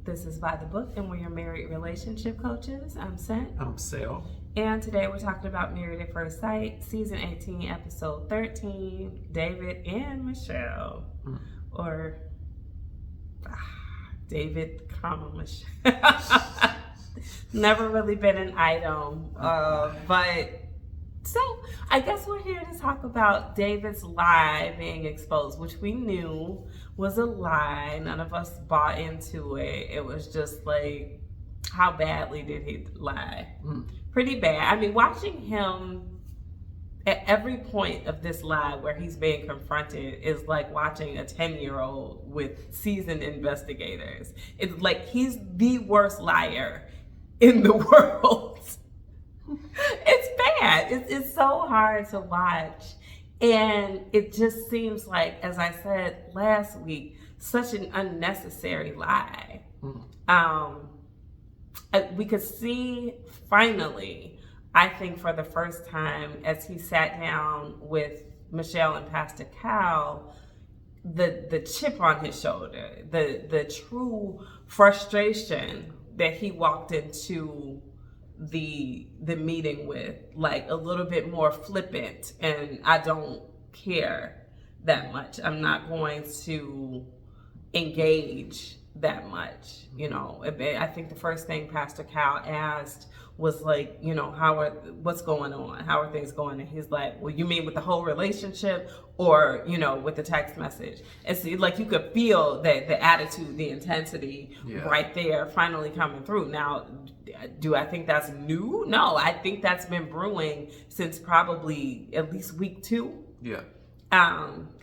This is By the Book, and we're your married relationship coaches. I'm Sent. I'm Sel. And today we're talking about Married at First Sight, Season 18, Episode 13, David and Michelle. Or David, Michelle. Never really been an item. But so I guess we're here to talk about David's lie being exposed, which we knew was a lie. None of us bought into it. It was just like, how badly did he lie? Pretty bad. I mean, watching him at every point of this lie where he's being confronted is like watching a 10-year-old with seasoned investigators. It's like he's the worst liar in the world. It's bad. It's so hard to watch. And it just seems like, as I said last week, such an unnecessary lie. We could see finally, I think for the first time, as he sat down with Michelle and Pastor Cal, the chip on his shoulder, the true frustration that he walked into the meeting with, like a little bit more flippant, and I don't care that much. I'm not going to engage that much, you know. I think the first thing Pastor Cal asked was like, you know, what's going on? How are things going? And he's like, well, you mean with the whole relationship or, you know, with the text message? And so like you could feel that the attitude, the intensity right there finally coming through. Now, do I think that's new? No, I think that's been brewing since probably at least week 2. Yeah.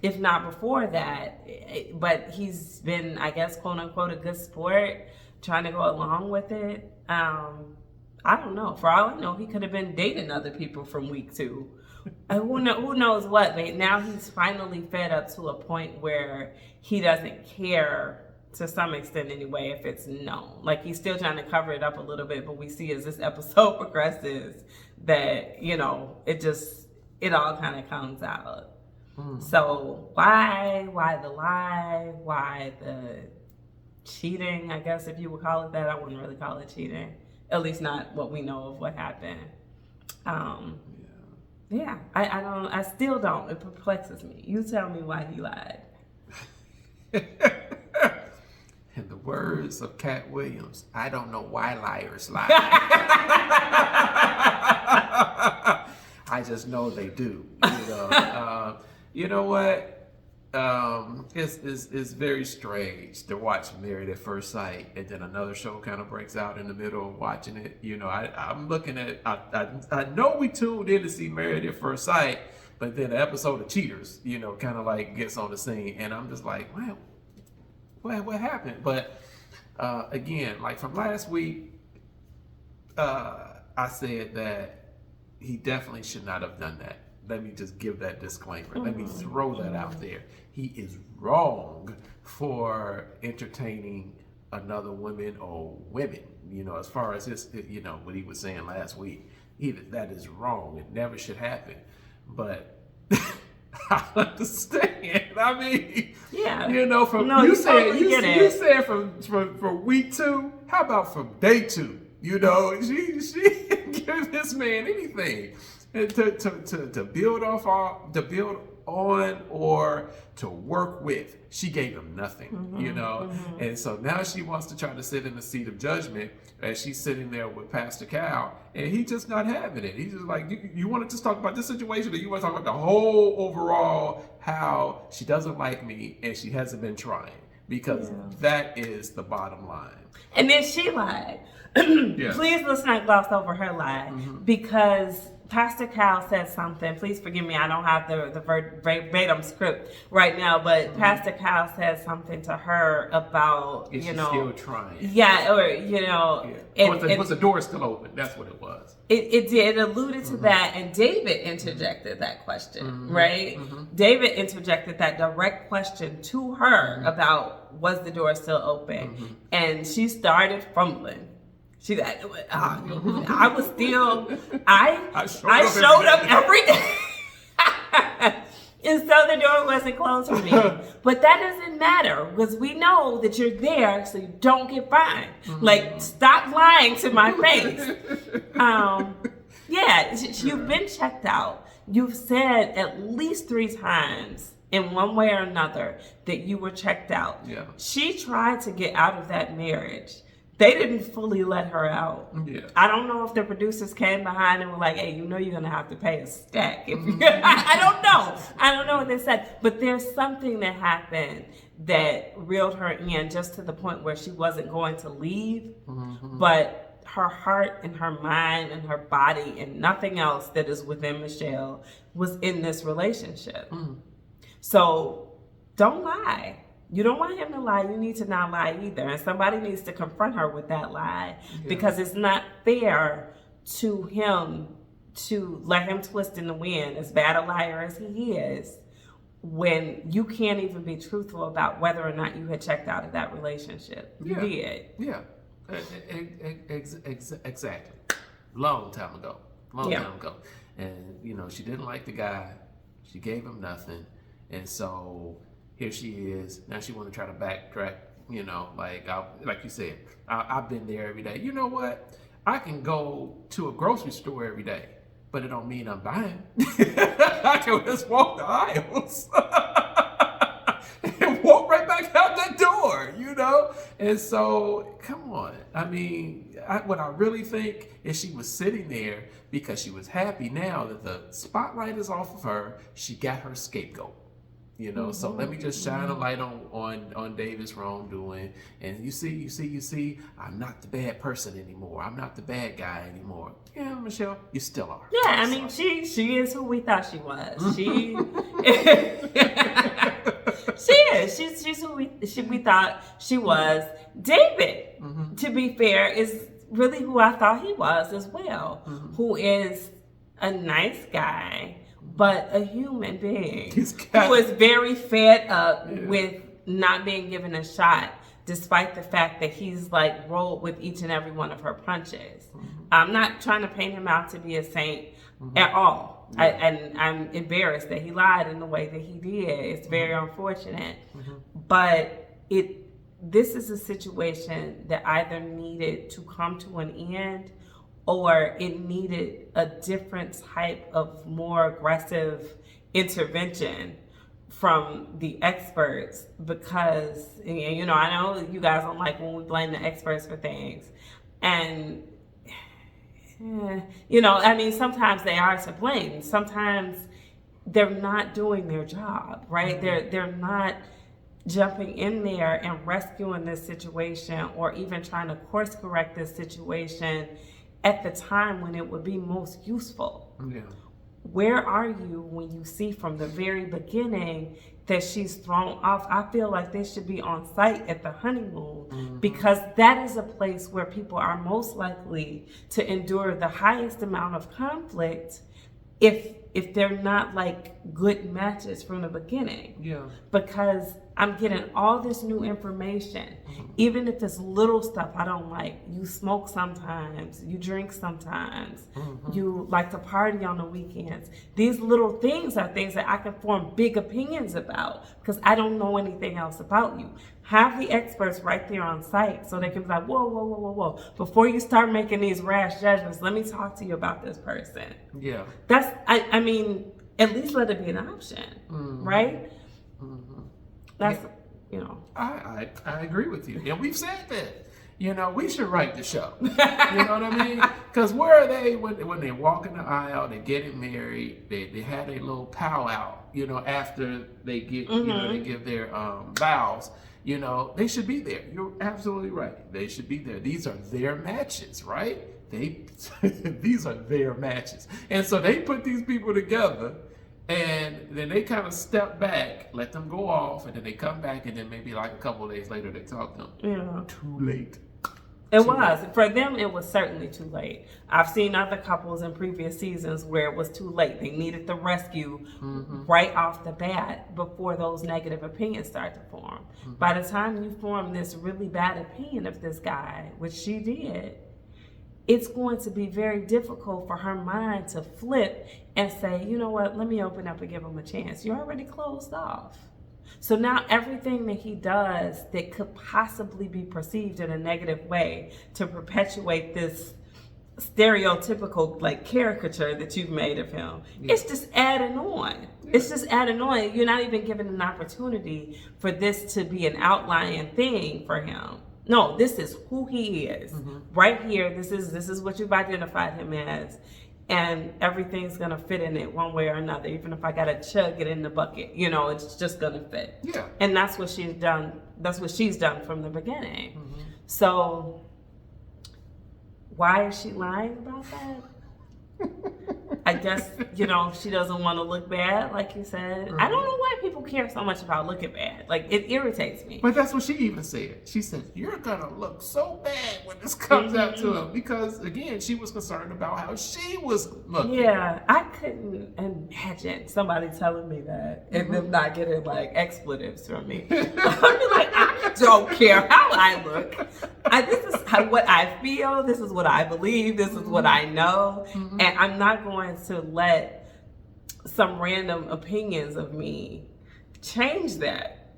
If not before that. But he's been, I guess, quote unquote, a good sport, trying to go along with it. I don't know. For all I know, he could have been dating other people from week 2. Who knows what? But now he's finally fed up to a point where he doesn't care, to some extent anyway, if it's known. Like, he's still trying to cover it up a little bit, but we see as this episode progresses that, you know, it all kind of comes out. So why the lie? Why the cheating? I guess if you would call it that. I wouldn't really call it cheating. At least not what we know of what happened. Yeah, I still don't. It perplexes me. You tell me why he lied. In the words of Cat Williams, I don't know why liars lie. I just know they do. You know what? It's very strange to watch Married at First Sight, and then another show kind of breaks out in the middle of watching it. You know, I'm looking at, I know we tuned in to see Married at First Sight, but then the episode of Cheaters, you know, kind of like gets on the scene, and I'm just like, wow, what happened? But again, like from last week, I said that he definitely should not have done that. Let me just give that disclaimer. Let me throw that out there. He is wrong for entertaining another woman or women, you know, as far as his, you know, what he was saying last week. That is wrong. It never should happen. But I understand. I mean, yeah, you know, you said from week 2. How about from day 2? You know, she didn't give this man anything. And to build on or to work with, she gave him nothing, you know. And so now she wants to try to sit in the seat of judgment as she's sitting there with Pastor Cal, and he's just not having it. He's just like, you want to just talk about this situation, or you want to talk about the whole overall, how she doesn't like me and she hasn't been trying, because that is the bottom line. And then she lied. Please let's not gloss over her lie, because Pastor Cal said something. Please forgive me, I don't have the verbatim script right now, but Pastor Cal said something to her about, is you she know, still trying? Yeah, or you know, was the door still open? That's what it was. It did. It alluded to that, and David interjected that question, right? David interjected that direct question to her about, was the door still open? And she started fumbling. She like, I was still, I showed up every day. And so the door wasn't closed for me. But that doesn't matter because we know that you're there so you don't get fined. Like, stop lying to my face. Yeah, you've been checked out. You've said at least 3 times in one way or another that you were checked out. Yeah. She tried to get out of that marriage. They didn't fully let her out. Yeah. I don't know if the producers came behind and were like, hey, you know you're going to have to pay a stack. I don't know. I don't know what they said. But there's something that happened that reeled her in just to the point where she wasn't going to leave. But her heart and her mind and her body and nothing else that is within Michelle was in this relationship. So don't lie. You don't want him to lie. You need to not lie either. And somebody needs to confront her with that lie because it's not fair to him to let him twist in the wind, as bad a liar as he is, when you can't even be truthful about whether or not you had checked out of that relationship. You did. Yeah. Exactly. Long time ago. Time ago. And, you know, she didn't like the guy. She gave him nothing. And so here she is. Now she want to try to backtrack, you know, like you said, I've been there every day. You know what? I can go to a grocery store every day, but it don't mean I'm buying. I can just walk the aisles and walk right back out the door, you know? And so, come on. I mean, what I really think is she was sitting there because she was happy now that the spotlight is off of her. She got her scapegoat. You know, so let me just shine a light on David's wrongdoing. And you see, I'm not the bad person anymore. I'm not the bad guy anymore. Yeah, Michelle, you still are. Yeah, I mean, she is who we thought she was. She is. She's who we thought she was. David, to be fair, is really who I thought he was as well. Who is a nice guy, but a human being who is very fed up with not being given a shot, despite the fact that he's like rolled with each and every one of her punches. I'm not trying to paint him out to be a saint at all. And I'm embarrassed that he lied in the way that he did. It's very unfortunate. But this is a situation that either needed to come to an end or it needed a different type of more aggressive intervention from the experts because, you know, I know you guys don't like when we blame the experts for things. And, you know, I mean, sometimes they are to blame. Sometimes they're not doing their job, right? They're not jumping in there and rescuing this situation or even trying to course correct this situation at the time when it would be most useful. Where are you when you see from the very beginning that she's thrown off? I feel like they should be on site at the honeymoon because that is a place where people are most likely to endure the highest amount of conflict if they're not like good matches from the beginning. Because I'm getting all this new information, even if it's little stuff I don't like. You smoke sometimes, you drink sometimes, you like to party on the weekends. These little things are things that I can form big opinions about because I don't know anything else about you. Have the experts right there on site so they can be like, whoa. Before you start making these rash judgments, let me talk to you about this person. That's, I mean, at least let it be an option, right? That's, you know. I agree with you. And we've said that. You know, we should write the show. You know what I mean? Because where are they when they walk in the aisle, they getting married, they had a little powwow, you know, after they get, you know, they give their vows. You know, they should be there. You're absolutely right. They should be there. These are their matches, right? These are their matches. And so they put these people together and then they kind of step back, let them go off, and then they come back and then maybe like a couple of days later they talk to them. Too late. It was. For them, it was certainly too late. I've seen other couples in previous seasons where it was too late. They needed the rescue right off the bat before those negative opinions start to form. By the time you form this really bad opinion of this guy, which she did, it's going to be very difficult for her mind to flip and say, you know what, let me open up and give him a chance. You're already closed off. So now everything that he does that could possibly be perceived in a negative way to perpetuate this stereotypical like caricature that you've made of him, it's just adding on. It's just adding on. You're not even given an opportunity for this to be an outlying thing for him. No, this is who he is. Right here, this is what you've identified him as. And everything's gonna fit in it one way or another. Even if I gotta chug it in the bucket, you know, it's just gonna fit. Yeah. And that's what she's done. That's what she's done from the beginning. So why is she lying about that? I guess, you know, she doesn't want to look bad, like you said. I don't know why people care so much about looking bad. Like, it irritates me. But that's what she even said. She said, you're going to look so bad when this comes out to him. Because, again, she was concerned about how she was looking. Yeah, I couldn't imagine somebody telling me that and them not getting, like, expletives from me. I'd be like, I don't care how I look. This is what I feel. This is what I believe. This is what I know. And I'm not going to let some random opinions of me change that.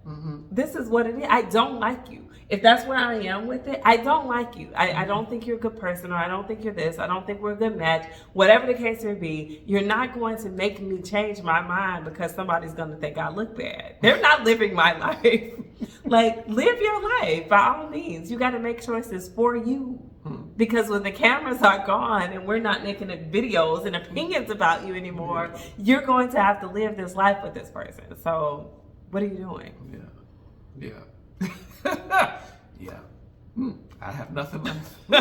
This is what it is. I don't like you. If that's where I am with it, I don't like you. I don't think you're a good person, or I don't think you're this. I don't think we're a good match. Whatever the case may be, you're not going to make me change my mind because somebody's going to think I look bad. They're not living my life. Like, live your life by all means. You got to make choices for you. Because when the cameras are gone and we're not making videos and opinions about you anymore, you're going to have to live this life with this person. So what are you doing? Yeah. Yeah. I have nothing left. I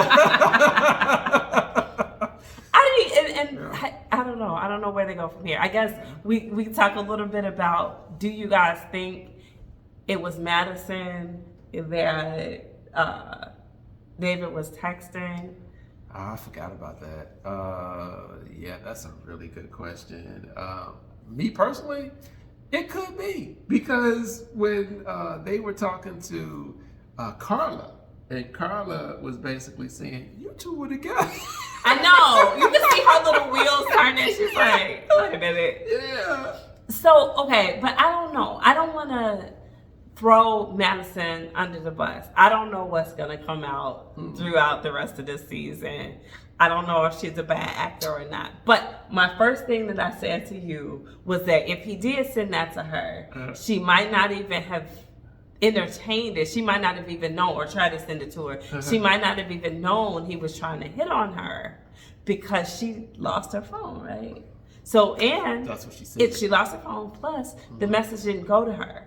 don't know. I don't know where they go from here. I guess we talk a little bit about, do you guys think it was Madison that David was texting? I forgot about that. Yeah, that's a really good question. Me personally, it could be, because when they were talking to Carla, and Carla was basically saying, you two were together. I know. You can see her little wheels turning. She's like, wait a minute. Yeah. So, okay, but I don't know. I don't want to throw Madison under the bus. I don't know what's going to come out throughout the rest of this season. I don't know if she's a bad actor or not. But my first thing that I said to you was that if he did send that to her, she might not even have entertained it. She might not have even known, or tried to send it to her. She might not have even known he was trying to hit on her, because she lost her phone, right? So, and that's what she said. She lost her phone, plus the message didn't go to her.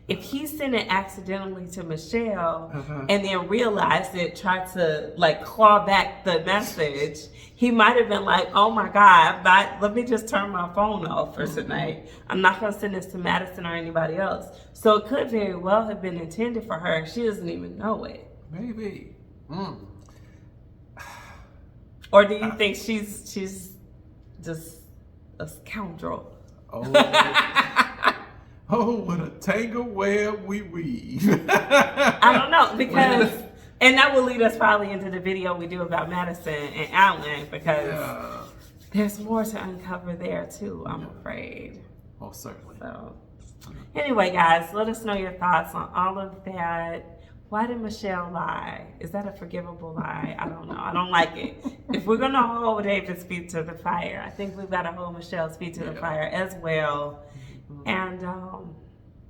If he sent it accidentally to Michelle and then realized it, tried to like claw back the message, he might have been like, oh my God, let me just turn my phone off for tonight. I'm not going to send this to Madison or anybody else. So it could very well have been intended for her. She doesn't even know it. Maybe. Or do you think she's just a scoundrel? Oh, what a tangle web we weave. I don't know, because, and that will lead us probably into the video we do about Madison and Alan, because there's more to uncover there too, I'm afraid. Most certainly. So, anyway, guys, let us know your thoughts on all of that. Why did Michelle lie? Is that a forgivable lie? I don't know. I don't like it. If we're going to hold David's feet to the fire, I think we've got to hold Michelle's feet to the fire as well. And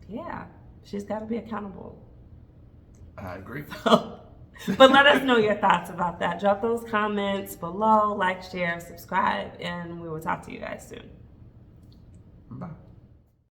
yeah, she's got to be accountable. I agree. But let us know your thoughts about that. Drop those comments below, like, share, subscribe, and we will talk to you guys soon. Bye.